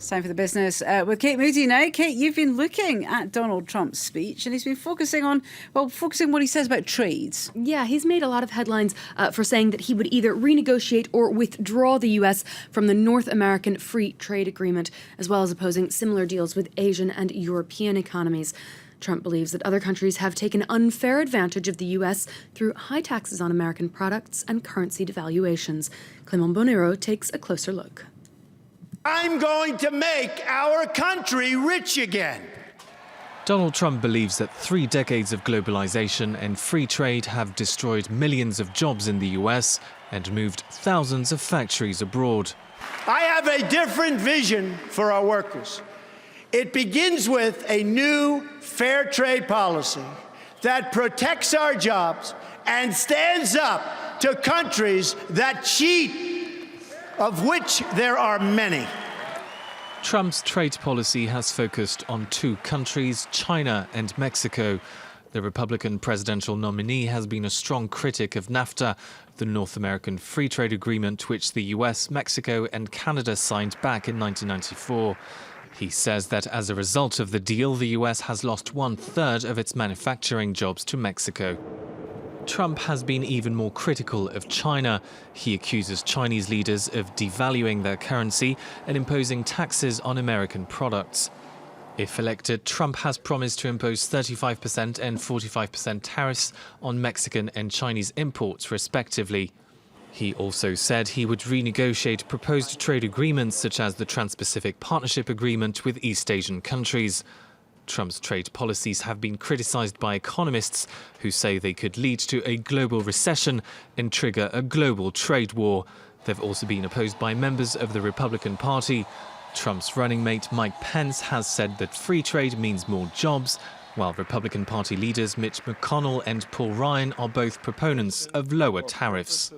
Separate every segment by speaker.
Speaker 1: It's time for the business with Kate Moody now. Kate, you've been looking at Donald Trump's speech and he's been focusing on what he says about trade.
Speaker 2: Yeah, he's made a lot of headlines for saying that he would either renegotiate or withdraw the U.S. from the North American Free Trade Agreement, as well as opposing similar deals with Asian and European economies. Trump believes that other countries have taken unfair advantage of the U.S. through high taxes on American products and currency devaluations. Clement Bonero takes a closer look.
Speaker 3: I'm going to make our country rich again.
Speaker 4: Donald Trump believes that 3 decades of globalization and free trade have destroyed millions of jobs in the US and moved thousands of factories abroad.
Speaker 3: I have a different vision for our workers. It begins with a new fair trade policy that protects our jobs and stands up to countries that cheat, of which there are many.
Speaker 4: Trump's trade policy has focused on 2 countries, China and Mexico. The Republican presidential nominee has been a strong critic of NAFTA, the North American Free Trade Agreement which the US, Mexico and Canada signed back in 1994. He says that as a result of the deal, the US has lost 1/3 of its manufacturing jobs to Mexico. Trump has been even more critical of China. He accuses Chinese leaders of devaluing their currency and imposing taxes on American products. If elected, Trump has promised to impose 35% and 45% tariffs on Mexican and Chinese imports, respectively. He also said he would renegotiate proposed trade agreements such as the Trans-Pacific Partnership Agreement with East Asian countries. Trump's trade policies have been criticized by economists who say they could lead to a global recession and trigger a global trade war. They've also been opposed by members of the Republican Party. Trump's running mate Mike Pence has said that free trade means more jobs, while Republican Party leaders Mitch McConnell and Paul Ryan are both proponents of lower tariffs.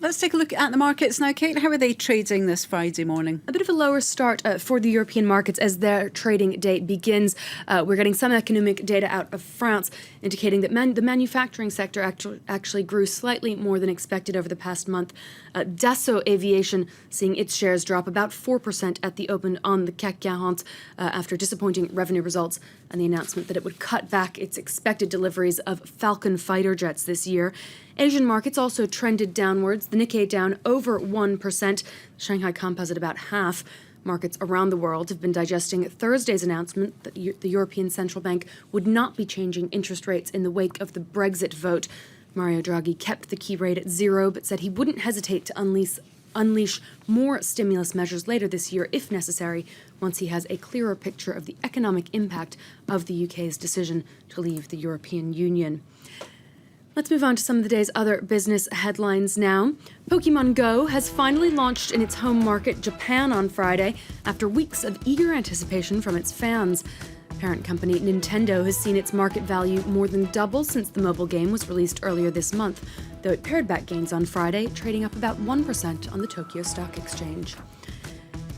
Speaker 1: Let's take a look at the markets now. Kate, how are they trading this Friday morning?
Speaker 2: A bit of a lower start for the European markets as their trading day begins. We're getting some economic data out of France indicating that the manufacturing sector actually grew slightly more than expected over the past month. Dassault Aviation seeing its shares drop about 4% at the open on the CAC 40 after disappointing revenue results and the announcement that it would cut back its expected deliveries of Falcon fighter jets this year. Asian markets also trended downwards, the Nikkei down over 1%, Shanghai Composite about half. Markets around the world have been digesting Thursday's announcement that the European Central Bank would not be changing interest rates in the wake of the Brexit vote. Mario Draghi kept the key rate at 0, but said he wouldn't hesitate to unleash more stimulus measures later this year if necessary, once he has a clearer picture of the economic impact of the UK's decision to leave the European Union. Let's move on to some of the day's other business headlines now. Pokemon Go has finally launched in its home market, Japan, on Friday, after weeks of eager anticipation from its fans. Parent company Nintendo has seen its market value more than double since the mobile game was released earlier this month, though it pared back gains on Friday, trading up about 1% on the Tokyo Stock Exchange.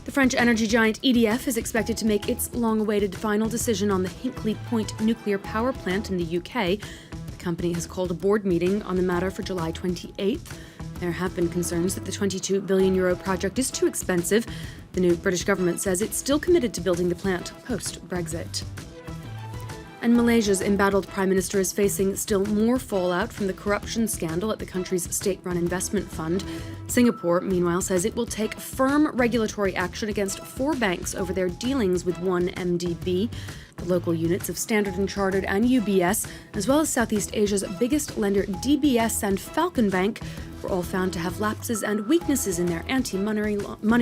Speaker 2: The French energy giant EDF is expected to make its long-awaited final decision on the Hinkley Point nuclear power plant in the UK. The company has called a board meeting on the matter for July 28th. There have been concerns that the €22 billion project is too expensive. The new British government says it's still committed to building the plant post-Brexit. And Malaysia's embattled prime minister is facing still more fallout from the corruption scandal at the country's state-run investment fund. Singapore, meanwhile, says it will take firm regulatory action against 4 banks over their dealings with 1MDB. The local units of Standard & Chartered and UBS, as well as Southeast Asia's biggest lender DBS and Falcon Bank, were all found to have lapses and weaknesses in their anti-money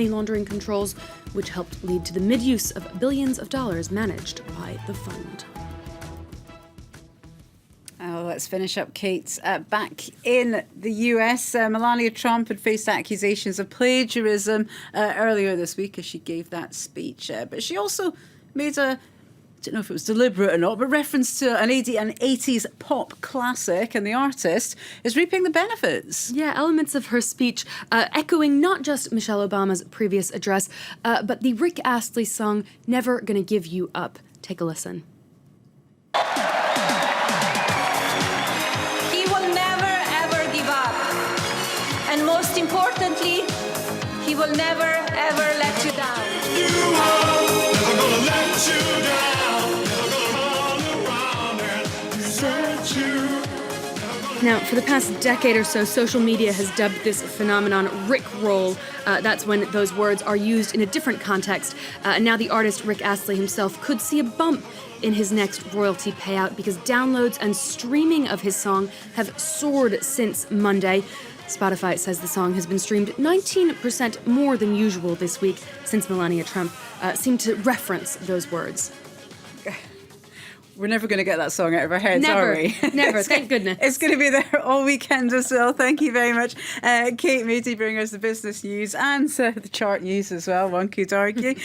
Speaker 2: laundering controls, which helped lead to the misuse of billions of dollars managed by the fund.
Speaker 1: Oh, let's finish up, Kate. Back in the US, Melania Trump had faced accusations of plagiarism earlier this week as she gave that speech. But she also made I don't know if it was deliberate or not, but reference to an 80s pop classic, and the artist is reaping the benefits.
Speaker 2: Yeah, elements of her speech echoing not just Michelle Obama's previous address, but the Rick Astley song, Never Gonna Give You Up. Take a listen.
Speaker 5: He will never, ever give up. And most importantly, he will never, ever let you down.
Speaker 2: Now, for the past decade or so, social media has dubbed this phenomenon Rick Roll. That's when those words are used in a different context. And now the artist Rick Astley himself could see a bump in his next royalty payout because downloads and streaming of his song have soared since Monday. Spotify says the song has been streamed 19% more than usual this week since Melania Trump seemed to reference those words.
Speaker 1: We're never going to get that song out of our heads,
Speaker 2: Never,
Speaker 1: are we?
Speaker 2: never, thank goodness.
Speaker 1: It's going to be there all weekend as well. Thank you very much. Kate Moody bringing us the business news and the chart news as well, one could argue.